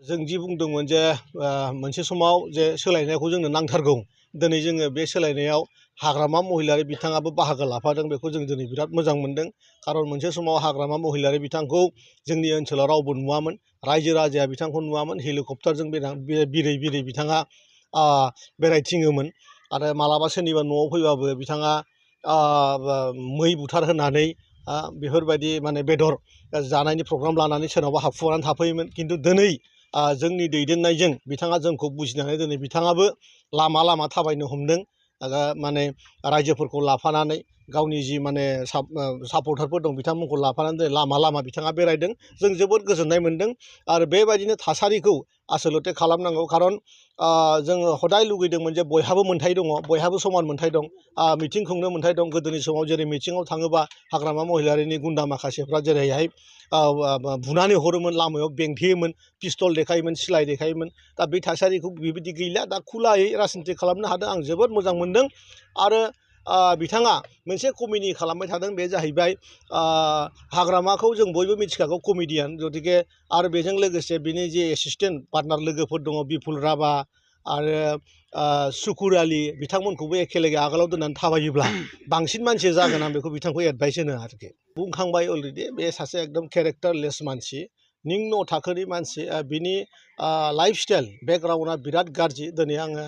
जों जि बुंदोंमोन जे मोनसे समाव जे सोलायनायखौ जोंनो नांथारगौ। दिनै जोङो बे सोलायनायाव हाग्रामा महिलारि बिथाङाबो बाहागो लाफादों, बेखौ जों दिनै बिराद मोजां मोनदों। खारन मोनसे समाव हाग्रामा महिलारि बिथांखौ जोंनि ओनसोलाव रावबो नुवामोन, रायजो राजाया बिथांखौ नुवामोन। हेलिकप्टारजों बिरै बिरै बिथाङा बेरायथिङोमोन आरो मालाबा सोरनिबा न'आव फैबाबो बिथाङा मै बुथारहोनानै बेफोरबायदि माने बेदर जानायनि प्रग्राम लानानै सोरनावबा हाबखुमानानै थाफैयोमोन। खिन्थु दिनै जोंनि दैदेननायजों बिथाङा जोंखौ बुजिनानै दिनै बिथाङाबो लामा लामा थाबायनो हमदों, माने रायजोफोरखौ लाफानानै गावनि जि माने सापर्टारफोर दं बिथांमोनखौ लाफानानै दिनै लामा लामा बिथाङा बेरायदों। जों जोबोद गोजोननाय मोनदों आरो बेबायदिनो थासारिखौ आसलथे खालामनांगौ। खारन जोङो हदाय लुगैदोंमोन जे बयहाबो मोन्थाय दङ, बयहाबो समान मोन्थाय दं, मिथिं खुंनो मोन्थाय दं। गोदोनि समाव जेरै मिथिङाव थाङोबा हाग्रामा महिलारिनि गुन्दा माखासेफ्रा जेरैहाय बुनानै हरोमोन, लामायाव बेंथेयोमोन, पिस्तल देखायोमोन, सिलाय देखायोमोन। दा बे थासारिखौ बेबायदि गैला, दा खुलायै राजनिति खालामनो हादों। आं जोबोद मोजां मोनदों। आरो बिथाङा मोनसे कमेडि खालामबाय थादों, बे जाहैबाय हाग्रामाखौ जों बयबो मिथिखागौ कमेडियान, गतिके आरो बेजों लोगोसे बिनि जे एसिस्टेन्ट पार्टनार लोगोफोर दङ बिपुल राभा आरो सुकुर आलि, बिथांमोनखौबो एखे लोगो आगोलाव दोननानै थाबायोब्ला बांसिन मानसि जागोन, आं बेखौ बिथांखौ एडभाइस होनो आरोखि। बुंखांबाय अलरेडि, बे सासे एकदम केरेक्टारलेस मानसि, निम्न थाखोनि मानसि। बिनि लाइफ स्टाइल बेकग्राउन्डआ बिराद गाज्रि। दिनै आङो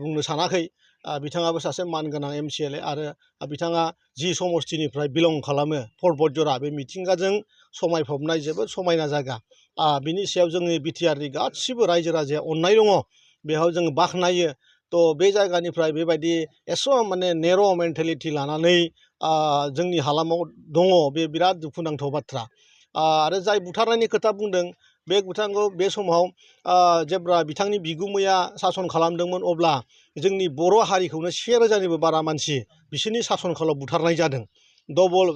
बुंनो सानाखै, बिथाङाबो सासे मानगोनां MCLA आरो बिथाङा जि समस्तिनिफ्राय बिलं खालामो पर्बतजरा, बे मिथिंगाजों समायफबनाय जोबोद समायना जायगा। बिनि सायाव जोंनि बिटिआरनि गासिबो रायजो राजाया अननाय दङ, बेयाव जोङो बाख्नायो। थ' बे जायगानिफ्राय बेबायदि एस' माने नेर' मेन्टेलिटि लानानै जोंनि हालामाव दङ, बे बिराद दुखुनांथाव बाथ्रा। आरो जाय बुथारनायनि खोथा बुंदों, बे बिथांखौ बे समाव जेब्ला बिथांनि बिगुमैया सासन खालामदोंमोन, अब्ला जोंनि बर' हारिखौनो 1000निबो बारा मानसि बिसोरनि सासन खालाव बुथारनाय जादों। डबल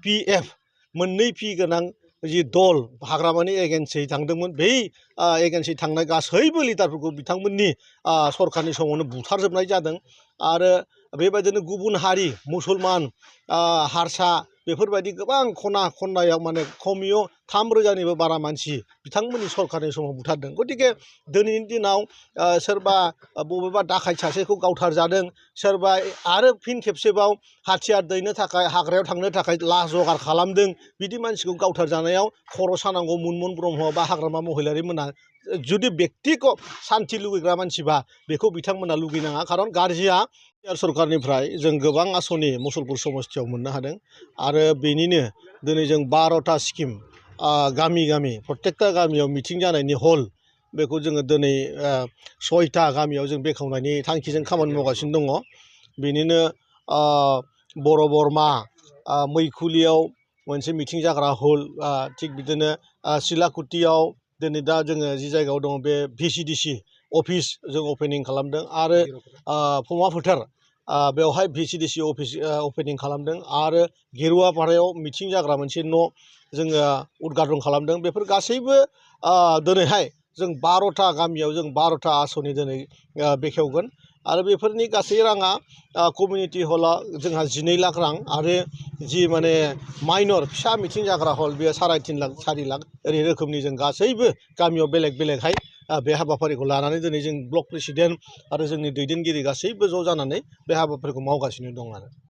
PF मोननै पि गोनां जि दल हाग्रामानि एगेन्सै थांदोंमोन, बै एगेन्सै थांनाय गासैबो लिडारफोरखौ बिथांमोननि सरखारनि समावनो बुथारजोबनाय जादों। आरो बेबायदिनो गुबुन हारि मुसलमान, हारसा, बेफोरबायदि गोबां खना खनलायाव माने खमियाव 3000निबो बारा मानसि बिथांमोननि सरखारनि समाव बुथारदों। गतिके दिनैनि दिनाव सोरबा बबेबा दाखायत सासेखौ गावथारजादों, सोरबा आरो फिन खेबसेबाव हाथियार दैनो थाखाय हाग्रायाव थांनो थाखाय लाहार जगार खालामदों। बिदि मानसिखौ गावथारजानायाव खर' सानांगौ मनमोहन ब्रह्म बा हाग्रामा महिलारि मोना जुदि बेक्तिगत सान्थि लुगैग्रा मानसिबा बेखौ बिथांमोना लुगैनाङा। खारन गारजिया सरखारनिफ्राय जों गोबां आसनि मुसलपुर समस्तियाव मोननो हादों। आरो बेनिनो दिनै जों 12टा स्किम गामि गामि प्रत्येकटा गामियाव मिथिं जानायनि हल, बेखौ जोङो दिनै 6टा गामियाव जों बेखेवनायनि थांखिजों खामानि मावगासिनो दङ। बेनिनो बर' बरमा मैखुलियाव मोनसे मिथिं जाग्रा हल, थिग बिदिनो सिलाकुटियाव दिनै दा जोङो जि जायगायाव दङ बे VCDC अफिस जों अपेनिं खालामदों। आरो फमा फोथार, बेवहाय VCDC अफिस अपेनिं खालामदों। आरो गेरुवापारायाव मिथिं जाग्रा मोनसे न' जोङो उद्घाटन खालामदों। बेफोर गासैबो दिनैहाय जों 12टा गामियाव जों 12टा आसनि दिनै बेखेवगोन। आरो बेफोरनि गासै राङा कमिउनिटि हला जोंहा 12 लाख रां, आरो जि माने माइनर फिसा मिथिं जाग्रा हल बेयो 3.5 लाख 4 लाख ओरै रोखोमनि जों गासैबो गामियाव बेलेग बेलेगहाय बे हाबाफारिखौ लानानै दिनै जों ब्लक प्रेसिडेन्ट आरो जोंनि दैदेनगिरि गासैबो ज' जानानै बे हाबाफारिखौ मावगासिनो दं आरो।